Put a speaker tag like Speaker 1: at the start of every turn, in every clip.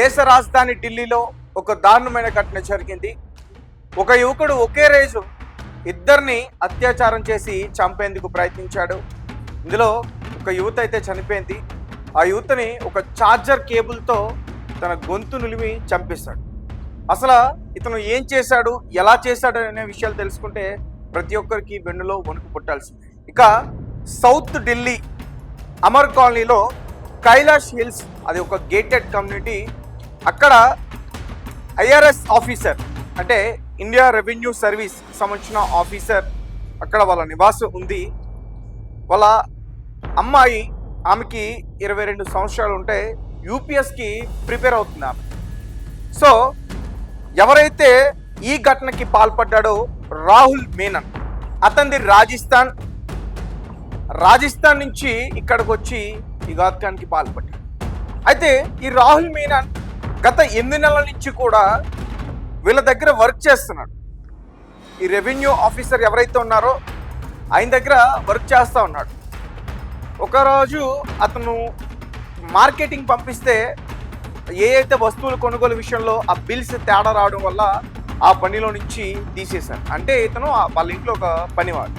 Speaker 1: దేశ రాజధాని ఢిల్లీలో ఒక దారుణమైన ఘటన జరిగింది. ఒక యువకుడు ఒకే రోజు ఇద్దరిని అత్యాచారం చేసి చంపేందుకు ప్రయత్నించాడు. ఇందులో ఒక యువత అయితే చనిపోయింది. ఆ యువతని ఒక చార్జర్ కేబుల్తో తన గొంతు నులిమి చంపేశాడు. అసలు ఇతను ఏం చేశాడు, ఎలా చేశాడు అనే విషయాలు తెలుసుకుంటే ప్రతి ఒక్కరికి వెన్నులో వణుకు పుట్టాల్సిందే. ఇక సౌత్ ఢిల్లీ అమర్ కాలనీలో కైలాష్ హిల్స్, అది ఒక గేటెడ్ కమ్యూనిటీ. అక్కడ ఐఆర్ఎస్ ఆఫీసర్, అంటే ఇండియా రెవెన్యూ సర్వీస్ సంబంధించిన ఆఫీసర్ అక్కడ వాళ్ళ నివాసం ఉంది. వాళ్ళ అమ్మాయి, ఆమెకి 22 సంవత్సరాలు ఉంటే యూపీఎస్కి ప్రిపేర్ అవుతుంది ఆమె. సో ఎవరైతే ఈ ఘటనకి పాల్పడ్డాడో రాహుల్ మీనన్, అతనిది రాజస్థాన్ నుంచి ఇక్కడికి వచ్చి ఈ ఘాతకానికి పాల్పడ్డాడు. అయితే ఈ రాహుల్ మీనన్ గత 8 నెలల నుంచి కూడా వీళ్ళ దగ్గర వర్క్ చేస్తున్నాడు. ఈ రెవెన్యూ ఆఫీసర్ ఎవరైతే ఉన్నారో ఆయన దగ్గర వర్క్ చేస్తూ ఉన్నాడు. ఒకరోజు అతను మార్కెటింగ్ పంపిస్తే ఏ అయితే వస్తువుల కొనుగోలు విషయంలో ఆ బిల్స్ తేడా రావడం వల్ల ఆ పనిలో నుంచి తీసేశారు. అంటే ఇతను వాళ్ళ ఇంట్లో ఒక పనివాడు.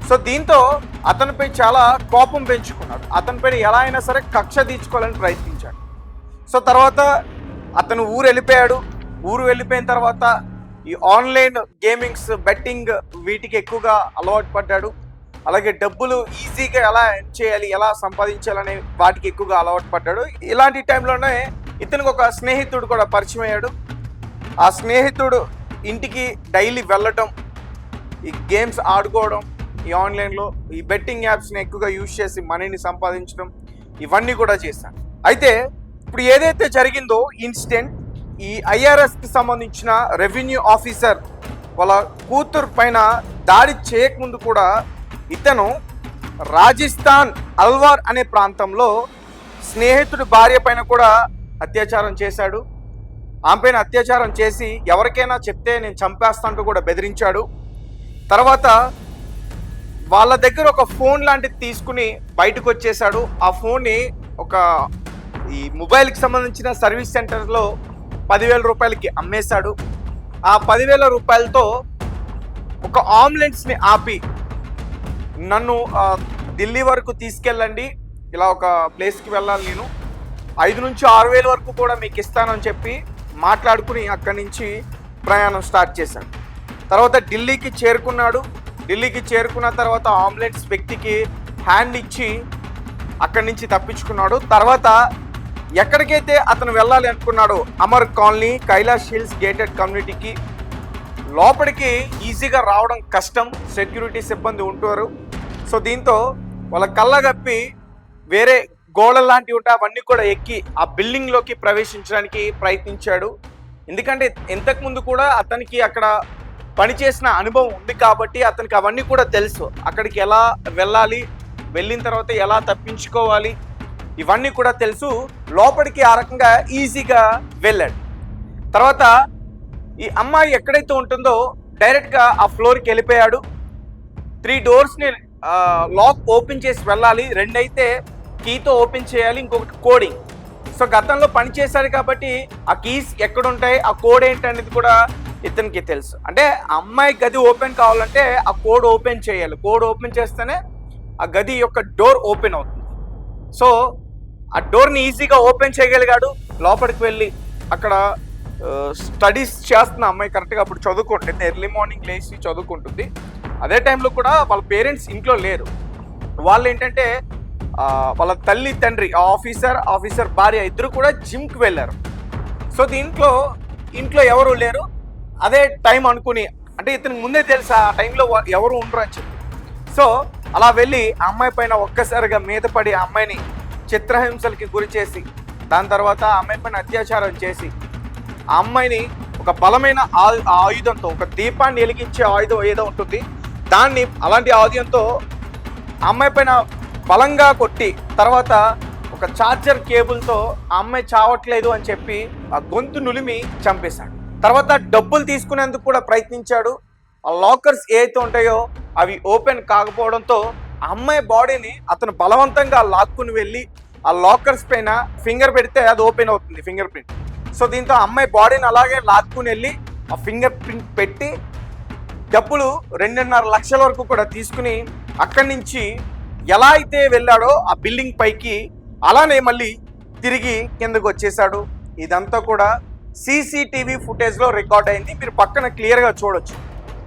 Speaker 1: సో దీంతో అతనిపై చాలా కోపం పెంచుకున్నాడు. అతనిపైన ఎలా అయినా సరే కక్ష తీర్చుకోవాలని ప్రయత్నించాడు. సో తర్వాత అతను ఊరు వెళ్ళిపోయిన తర్వాత ఈ ఆన్లైన్ గేమింగ్స్, బెట్టింగ్, వీటికి ఎక్కువగా అలవాటు పడ్డాడు. అలాగే డబ్బులు ఈజీగా ఎలా ఎర్న్ చేయాలి, ఎలా సంపాదించాలనే వాటికి ఎక్కువగా అలవాటు పడ్డాడు. ఇలాంటి టైంలోనే ఇతనికి ఒక స్నేహితుడు కూడా పరిచయం అయ్యాడు. ఆ స్నేహితుడు ఇంటికి డైలీ వెళ్ళటం, ఈ గేమ్స్ ఆడుకోవడం, ఈ ఆన్లైన్లో ఈ బెట్టింగ్ యాప్స్ని ఎక్కువగా యూజ్ చేసి మనీని సంపాదించడం, ఇవన్నీ కూడా చేశాను. అయితే ఇప్పుడు ఏదైతే జరిగిందో ఇన్సిడెంట్, ఈ ఐఆర్ఎస్కి సంబంధించిన రెవెన్యూ ఆఫీసర్ వాళ్ళ కూతురు పైన దాడి చేయకముందు కూడా ఇతను రాజస్థాన్ అల్వార్ అనే ప్రాంతంలో స్నేహితుడి భార్య పైన కూడా అత్యాచారం చేశాడు. ఆమె పైన అత్యాచారం చేసి ఎవరికైనా చెప్తే నేను చంపేస్తాంటూ కూడా బెదిరించాడు. తర్వాత వాళ్ళ దగ్గర ఒక ఫోన్ లాంటిది తీసుకుని బయటకు వచ్చేసాడు. ఆ ఫోన్ని ఒక ఈ మొబైల్కి సంబంధించిన సర్వీస్ సెంటర్లో 10,000 రూపాయలకి అమ్మేశాడు. ఆ 10,000 రూపాయలతో ఒక అంబులెన్స్ని ఆపి నన్ను ఢిల్లీ వరకు తీసుకెళ్ళండి, ఇలా ఒక ప్లేస్కి వెళ్ళాలి, నేను 5 నుంచి 6,000 వరకు కూడా మీకు ఇస్తానని చెప్పి మాట్లాడుకుని అక్కడి నుంచి ప్రయాణం స్టార్ట్ చేశాడు. తర్వాత ఢిల్లీకి చేరుకున్నాడు. ఢిల్లీకి చేరుకున్న తర్వాత అంబులెన్స్ వ్యక్తికి హ్యాండ్ ఇచ్చి అక్కడి నుంచి తప్పించుకున్నాడు. తర్వాత ఎక్కడికైతే అతను వెళ్ళాలి అనుకున్నాడో Amar colony, Kailash Hills gated కమ్యూనిటీకి లోపలికి ఈజీగా రావడం కష్టం, సెక్యూరిటీ సిబ్బంది ఉంటారు. సో దీంతో వాళ్ళ కళ్ళగప్పి వేరే గోడలు లాంటివి ఉంటే అవన్నీ కూడా ఎక్కి ఆ బిల్డింగ్లోకి ప్రవేశించడానికి ప్రయత్నించాడు. ఎందుకంటే ఇంతకుముందు కూడా అతనికి అక్కడ పనిచేసిన అనుభవం ఉంది కాబట్టి అతనికి అవన్నీ కూడా తెలుసు. అక్కడికి ఎలా వెళ్ళాలి, వెళ్ళిన తర్వాత ఎలా తప్పించుకోవాలి, ఇవన్నీ కూడా తెలుసు. లోపలికి ఆ రకంగా ఈజీగా వెళ్ళాడు. తర్వాత ఈ అమ్మాయి ఎక్కడైతే ఉంటుందో డైరెక్ట్గా ఆ ఫ్లోర్కి వెళ్ళిపోయాడు. 3 డోర్స్ని లాక్ ఓపెన్ చేసి వెళ్ళాలి, 2 అయితే కీతో ఓపెన్ చేయాలి, ఇంకొకటి కోడింగ్. సో గతంలో పనిచేశాడు కాబట్టి ఆ కీస్ ఎక్కడుంటాయి, ఆ కోడ్ ఏంటనేది కూడా ఇతనికి తెలుసు. అంటే అమ్మాయి గది ఓపెన్ కావాలంటే ఆ కోడ్ ఓపెన్ చేయాలి. కోడ్ ఓపెన్ చేస్తేనే ఆ గది యొక్క డోర్ ఓపెన్ అవుతుంది. సో ఆ డోర్ని ఈజీగా ఓపెన్ చేయగలిగాడు. లోపలికి వెళ్ళి అక్కడ స్టడీస్ చేస్తున్న అమ్మాయి కరెక్ట్గా అప్పుడు చదువుకుంటుంది, ఎర్లీ మార్నింగ్ లేచి చదువుకుంటుంది. అదే టైంలో కూడా వాళ్ళ పేరెంట్స్ ఇంట్లో లేరు. వాళ్ళు ఏంటంటే వాళ్ళ తల్లి, తండ్రి, ఆఫీసర్ భార్య ఇద్దరు కూడా జిమ్కి వెళ్ళారు. సో ఇంట్లో ఎవరు లేరు. అదే టైం అనుకుని, అంటే ఇతనికి ముందే తెలుసు ఆ టైంలో ఎవరు ఉండరు అని చెప్పి. సో అలా వెళ్ళి ఆ అమ్మాయి పైన ఒక్కసారిగా మీద పడి ఆ అమ్మాయిని చిత్రహింసలకి గురి చేసి, దాని తర్వాత ఆ అమ్మాయి పైన అత్యాచారం చేసి, ఆ అమ్మాయిని ఒక బలమైన ఆయుధంతో, ఒక దీపాన్ని వెలిగించే ఆయుధం ఏదో ఉంటుంది, దాన్ని అలాంటి ఆయుధంతో ఆ అమ్మాయి పైన బలంగా కొట్టి, తర్వాత ఒక చార్జర్ కేబుల్తో ఆ అమ్మాయి చావట్లేదు అని చెప్పి ఆ గొంతు నులిమి చంపేశాడు. తర్వాత డబ్బులు తీసుకునేందుకు కూడా ప్రయత్నించాడు. ఆ లాకర్స్ ఏవైతే ఉంటాయో అవి ఓపెన్ కాకపోవడంతో ఆ అమ్మాయి బాడీని అతను బలవంతంగా లాక్కుని వెళ్ళి ఆ లాకర్స్ పైన ఫింగర్ పెడితే అది ఓపెన్ అవుతుంది, ఫింగర్ ప్రింట్. సో దీంతో అమ్మాయి బాడీని అలాగే లాక్కుని వెళ్ళి ఆ ఫింగర్ ప్రింట్ పెట్టి డబ్బులు 2.5 లక్షల వరకు కూడా తీసుకుని అక్కడి నుంచి ఎలా అయితే వెళ్ళాడో ఆ బిల్డింగ్ పైకి అలానే మళ్ళీ తిరిగి కిందకు వచ్చేసాడు. ఇదంతా కూడా సీసీటీవీ ఫుటేజ్లో రికార్డ్ అయింది. మీరు పక్కన క్లియర్గా చూడొచ్చు.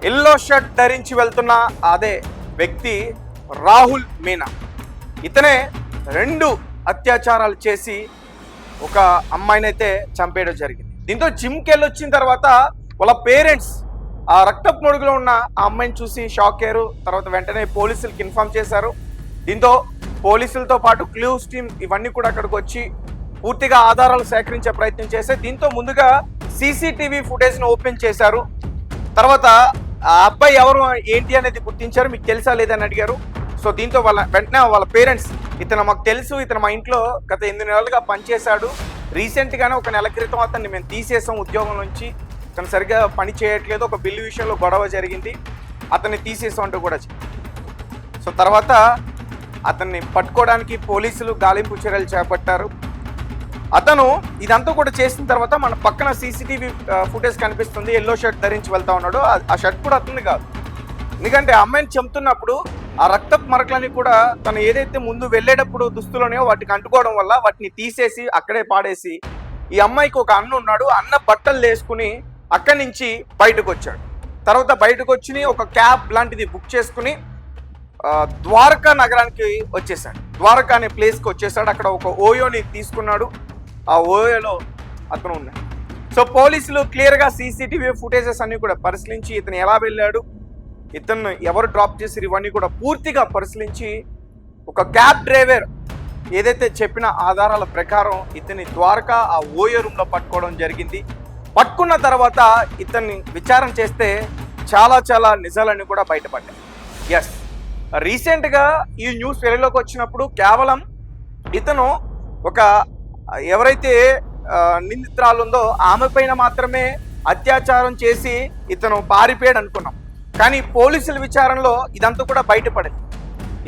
Speaker 1: ఎల్లో షర్ట్ ధరించి వెళ్తున్న అదే వ్యక్తి రాహుల్ మీనా. ఇతనే 2 అత్యాచారాలు చేసి ఒక అమ్మాయిని అయితే చంపేయడం జరిగింది. దీంతో జిమ్కి వెళ్ళి వచ్చిన తర్వాత వాళ్ళ పేరెంట్స్ ఆ రక్తపు మడుగులో ఉన్న ఆ అమ్మాయిని చూసి షాక్ అయ్యారు. తర్వాత వెంటనే పోలీసులకు ఇన్ఫార్మ్ చేశారు. దీంతో పోలీసులతో పాటు క్లూస్ టీమ్ ఇవన్నీ కూడా అక్కడికి వచ్చి పూర్తిగా ఆధారాలు సేకరించే ప్రయత్నం చేశారు. దీంతో ముందుగా సీసీటీవీ ఫుటేజ్ను ఓపెన్ చేశారు. తర్వాత ఆ అబ్బాయి ఎవరు ఏంటి అనేది గుర్తించారు. మీకు తెలుసా లేదని అడిగారు. సో దీంతో వెంటనే వాళ్ళ పేరెంట్స్ ఇతను మాకు తెలుసు, ఇతను మా ఇంట్లో గత 8 నెలలుగా పనిచేశాడు, రీసెంట్గానే 1 నెల క్రితం అతన్ని మేము తీసేసాం ఉద్యోగం నుంచి, తను సరిగ్గా పని చేయట్లేదు, ఒక బిల్లు విషయంలో గొడవ జరిగింది, అతన్ని తీసేసాం అంటూ కూడా. సో తర్వాత అతన్ని పట్టుకోవడానికి పోలీసులు గాలింపు చర్యలు చేపట్టారు. అతను ఇదంతా కూడా చేసిన తర్వాత మన పక్కన సీసీటీవీ ఫుటేజ్ కనిపిస్తుంది. ఎల్లో షర్ట్ ధరించి వెళ్తా ఉన్నాడు. ఆ షర్ట్ కూడా అతన్ని కాదు, ఎందుకంటే అమ్మాయిని చంపుతున్నప్పుడు ఆ రక్తపు మరకలని కూడా తను ఏదైతే ముందు వెళ్ళేటప్పుడు దుస్తులోనే వాటికి అంటుకోవడం వల్ల వాటిని తీసేసి అక్కడే పాడేసి, ఈ అమ్మాయికి ఒక అన్న ఉన్నాడు, అన్న బట్టలు వేసుకుని అక్కడి నుంచి బయటకు వచ్చాడు. తర్వాత బయటకు వచ్చి ఒక క్యాబ్ లాంటిది బుక్ చేసుకుని ద్వారకా నగరానికి వచ్చేసాడు. ద్వారకా అనే ప్లేస్కి వచ్చేసాడు. అక్కడ ఒక ఓయోని తీసుకున్నాడు. ఆ ఓయోలో అతను ఉన్నాడు. సో పోలీసులు క్లియర్గా సీసీటీవీ ఫుటేజెస్ అన్ని కూడా పరిశీలించి ఇతను ఎలా వెళ్ళాడు, ఇతను ఎవరు డ్రాప్ చేసి ఇవన్నీ కూడా పూర్తిగా పరిశీలించి ఒక క్యాబ్ డ్రైవర్ ఏదైతే చెప్పిన ఆధారాల ప్రకారం ఇతని ద్వారకా ఆ ఓయో రూమ్లో పట్టుకోవడం జరిగింది. పట్టుకున్న తర్వాత ఇతన్ని విచారణ చేస్తే చాలా నిజాలన్నీ కూడా బయటపడ్డాయి. ఎస్, రీసెంట్గా ఈ న్యూస్ వెలుగులోకి వచ్చినప్పుడు కేవలం ఇతను ఒక ఎవరైతే నిందితురాలు ఉందో ఆమె పైన మాత్రమే అత్యాచారం చేసి ఇతను పారిపోయాడు అనుకున్నాం. కానీ పోలీసుల విచారణలో ఇదంతా కూడా బయటపడింది.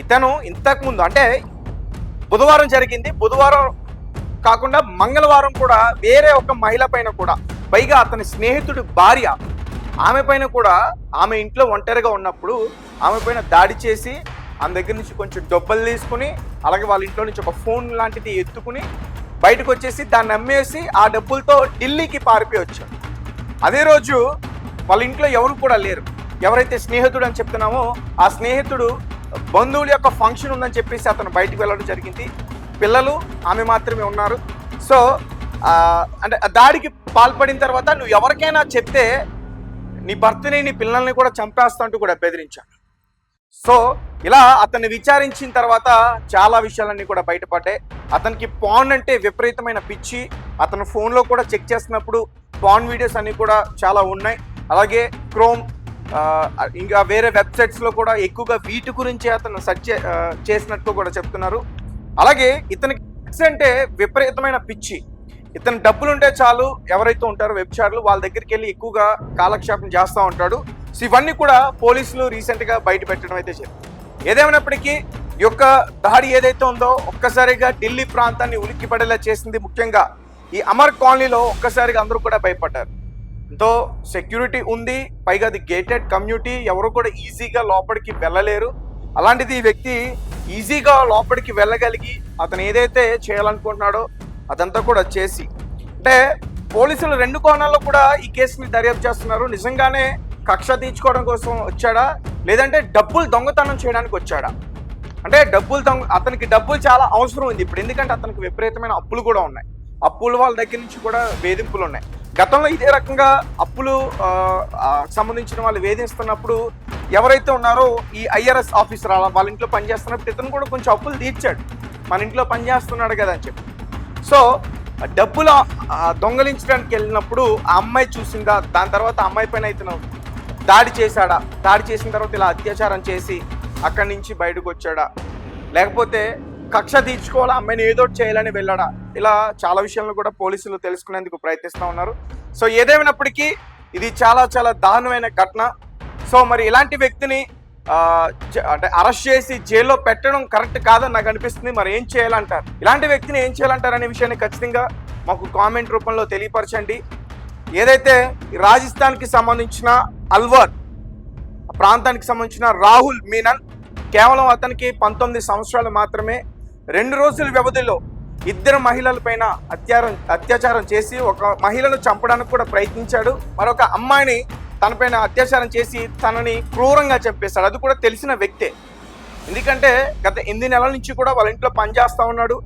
Speaker 1: ఇతను ఇంతకుముందు అంటే బుధవారం జరిగింది, బుధవారం కాకుండా మంగళవారం కూడా వేరే ఒక మహిళ పైన కూడా, పైగా అతని స్నేహితుడి భార్య, ఆమె పైన కూడా ఆమె ఇంట్లో ఒంటరిగా ఉన్నప్పుడు ఆమె పైన దాడి చేసి ఆమె దగ్గర నుంచి కొంచెం డబ్బులు తీసుకుని అలాగే వాళ్ళ ఇంట్లో నుంచి ఒక ఫోన్ లాంటిది ఎత్తుకుని బయటకు వచ్చేసి దాన్ని అమ్మేసి ఆ డబ్బులతో ఢిల్లీకి పారిపోయి వచ్చాడు. అదే రోజు వాళ్ళ ఇంట్లో ఎవరు కూడా లేరు. ఎవరైతే స్నేహితుడు అని చెప్తున్నామో ఆ స్నేహితుడు బంధువుల యొక్క ఫంక్షన్ ఉందని చెప్పేసి అతను బయటకు వెళ్ళడం జరిగింది. పిల్లలు ఆమె మాత్రమే ఉన్నారు. సో అంటే దాడికి పాల్పడిన తర్వాత నువ్వు ఎవరికైనా చెప్తే నీ భర్తని నీ పిల్లల్ని కూడా చంపేస్తా అంటూ కూడా బెదిరించాడు. సో ఇలా అతన్ని విచారించిన తర్వాత చాలా విషయాలన్నీ కూడా బయటపడ్డాయి. అతనికి పాన్ అంటే విపరీతమైన పిచ్చి. అతను ఫోన్లో కూడా చెక్ చేస్తున్నప్పుడు పాన్ వీడియోస్ అన్నీ కూడా చాలా ఉన్నాయి. అలాగే క్రోమ్ ఇంకా వేరే వెబ్సైట్స్లో కూడా ఎక్కువగా వీటి గురించి అతను సెర్చ్ చేసినట్టు కూడా చెప్తున్నారు. అలాగే ఇతనికి అంటే విపరీతమైన పిచ్చి. ఇతను డబ్బులుంటే చాలు ఎవరైతే ఉంటారో వెబ్సైట్లు వాళ్ళ దగ్గరికి వెళ్ళి ఎక్కువగా కాలక్షేపం చేస్తూ ఉంటాడు. సో ఇవన్నీ కూడా పోలీసులు రీసెంట్గా బయట పెట్టడం అయితే జరిగింది. ఏదేమైనప్పటికీ ఈ యొక్క దాడి ఏదైతే ఉందో ఒక్కసారిగా ఢిల్లీ ప్రాంతాన్ని ఉలిక్కి పడేలా చేసింది. ముఖ్యంగా ఈ అమర్ కాలనీలో ఒక్కసారిగా అందరూ కూడా భయపడ్డారు. ఎంతో సెక్యూరిటీ ఉంది, పైగా అది గేటెడ్ కమ్యూనిటీ, ఎవరు కూడా ఈజీగా లోపలికి వెళ్ళలేరు. అలాంటిది ఈ వ్యక్తి ఈజీగా లోపలికి వెళ్ళగలిగి అతను ఏదైతే చేయాలనుకుంటున్నాడో అదంతా కూడా చేసి, అంటే పోలీసులు 2 కోణాల్లో కూడా ఈ కేసుని దర్యాప్తు చేస్తున్నారు. నిజంగానే కక్ష తీర్చుకోవడం కోసం వచ్చాడా, లేదంటే డబ్బులు దొంగతనం చేయడానికి వచ్చాడా? అంటే అతనికి డబ్బులు చాలా అవసరం ఉంది ఇప్పుడు, ఎందుకంటే అతనికి విపరీతమైన అప్పులు కూడా ఉన్నాయి. అప్పుల వాళ్ళ దగ్గర నుంచి కూడా వేధింపులు ఉన్నాయి. గతంలో ఇదే రకంగా అప్పులు సంబంధించిన వాళ్ళు వేధిస్తున్నప్పుడు ఎవరైతే ఉన్నారో ఈ ఐఆర్ఎస్ ఆఫీసర్ వాళ్ళ ఇంట్లో పనిచేస్తున్నప్పుడు ఇతను కూడా కొంచెం అప్పులు తీర్చాడు, మన ఇంట్లో పనిచేస్తున్నాడు కదా అని చెప్పి. సో డబ్బులు దొంగలించడానికి వెళ్ళినప్పుడు ఆ అమ్మాయి చూసిందా, దాని తర్వాత ఆ అమ్మాయి పైన ఇతను దాడి చేశాడా, దాడి చేసిన తర్వాత ఇలా అత్యాచారం చేసి అక్కడి నుంచి బయటకు వచ్చాడా, లేకపోతే కక్ష తీర్చుకోవాలా, అమ్మాయిని ఏదో చేయాలని వెళ్ళాడా, ఇలా చాలా విషయాలను కూడా పోలీసులు తెలుసుకునేందుకు ప్రయత్నిస్తూ ఉన్నారు. సో ఏదేమైనప్పటికీ ఇది చాలా దారుణమైన ఘటన. సో మరి ఇలాంటి వ్యక్తిని అంటే అరెస్ట్ చేసి జైల్లో పెట్టడం కరెక్ట్ కాదని నాకు అనిపిస్తుంది. మరి ఏం చేయాలంటారు? ఇలాంటి వ్యక్తిని ఏం చేయాలంటారు అనే విషయాన్ని ఖచ్చితంగా మాకు కామెంట్ రూపంలో తెలియపరచండి. ఏదైతే రాజస్థాన్కి సంబంధించిన అల్వార్ ప్రాంతానికి సంబంధించిన రాహుల్ మీనన్, కేవలం అతనికి 19 సంవత్సరాలు మాత్రమే. 2 రోజుల వ్యవధిలో 2 మహిళలపైన అత్యాచారం చేసి ఒక మహిళను చంపడానికి కూడా ప్రయత్నించాడు. మరొక అమ్మాయిని తనపైన అత్యాచారం చేసి తనని క్రూరంగా చంపేశాడు. అది కూడా తెలిసిన వ్యక్తే. ఎందుకంటే గత 8 నెలల నుంచి కూడా వాళ్ళ ఇంట్లో పనిచేస్తూ ఉన్నాడు.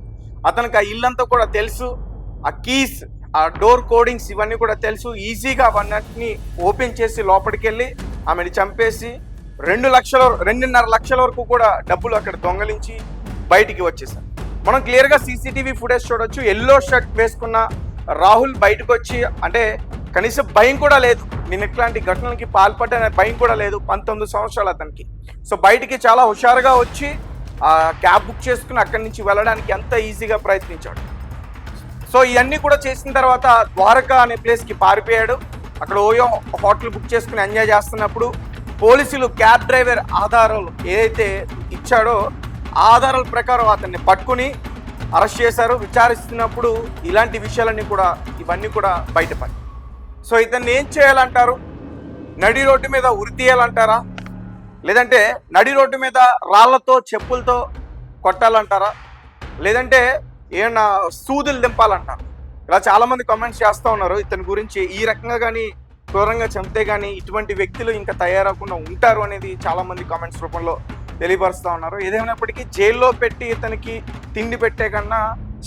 Speaker 1: అతనికి ఆ ఇల్లంతా కూడా తెలుసు. ఆ కీస్, ఆ డోర్ కోడింగ్స్ ఇవన్నీ కూడా తెలుసు. ఈజీగా అవన్నిటిని ఓపెన్ చేసి లోపలికి వెళ్ళి ఆమెను చంపేసి 2.5 లక్షల వరకు కూడా డబ్బులు అక్కడ దొంగలించి బయటికి వచ్చేసారు. మనం క్లియర్గా సీసీటీవీ ఫుటేజ్ చూడొచ్చు. ఎల్లో షర్ట్ వేసుకున్న రాహుల్ బయటకు వచ్చి, అంటే కనీసం భయం కూడా లేదు, నేను ఇట్లాంటి ఘటనలకి పాల్పడ్డానే భయం కూడా లేదు. 19 సంవత్సరాలు అతనికి. సో బయటికి చాలా హుషారుగా వచ్చి క్యాబ్ బుక్ చేసుకుని అక్కడి నుంచి వెళ్ళడానికి ఎంత ఈజీగా ప్రయత్నించాడు. సో ఇవన్నీ కూడా చేసిన తర్వాత ద్వారకా అనే ప్లేస్కి పారిపోయాడు. అక్కడ ఓయో హోటల్ బుక్ చేసుకుని ఎంజాయ్ చేస్తున్నప్పుడు పోలీసులు క్యాబ్ డ్రైవర్ ఆధారాలు ఏదైతే ఇచ్చాడో ఆ ఆధారాల ప్రకారం అతన్ని పట్టుకుని అరెస్ట్ చేశారు. విచారిస్తున్నప్పుడు ఇలాంటి విషయాలన్నీ కూడా ఇవన్నీ కూడా బయటపడి. సో ఇతన్ని ఏం చేయాలంటారు? నడి రోడ్డు మీద ఉరి తీయాలంటారా? లేదంటే నడి రోడ్డు మీద రాళ్లతో చెప్పులతో కొట్టాలంటారా? లేదంటే ఏమన్నా సూదులు దింపాలంటారు? ఇలా చాలామంది కామెంట్స్ చేస్తూ ఉన్నారు ఇతని గురించి. ఈ రకంగా కానీ క్రూరంగా చంపితే కానీ ఇటువంటి వ్యక్తులు ఇంకా తయారవకుండా ఉంటారు అనేది చాలామంది కామెంట్స్ రూపంలో తెలియపరుస్తూ ఉన్నారు. ఏదేమైనప్పటికీ జైల్లో పెట్టి ఇతనికి తిండి పెట్టే కన్నా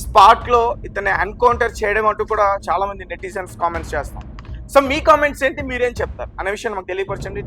Speaker 1: స్పాట్లో ఇతన్ని ఎన్కౌంటర్ చేయడం అంటూ కూడా చాలామంది నెటిజన్స్ కామెంట్స్ చేస్తాం. సో మీ కామెంట్స్ ఏంటి, మీరేం చెప్తారు అనే విషయాన్ని మాకు తెలియపరచండి.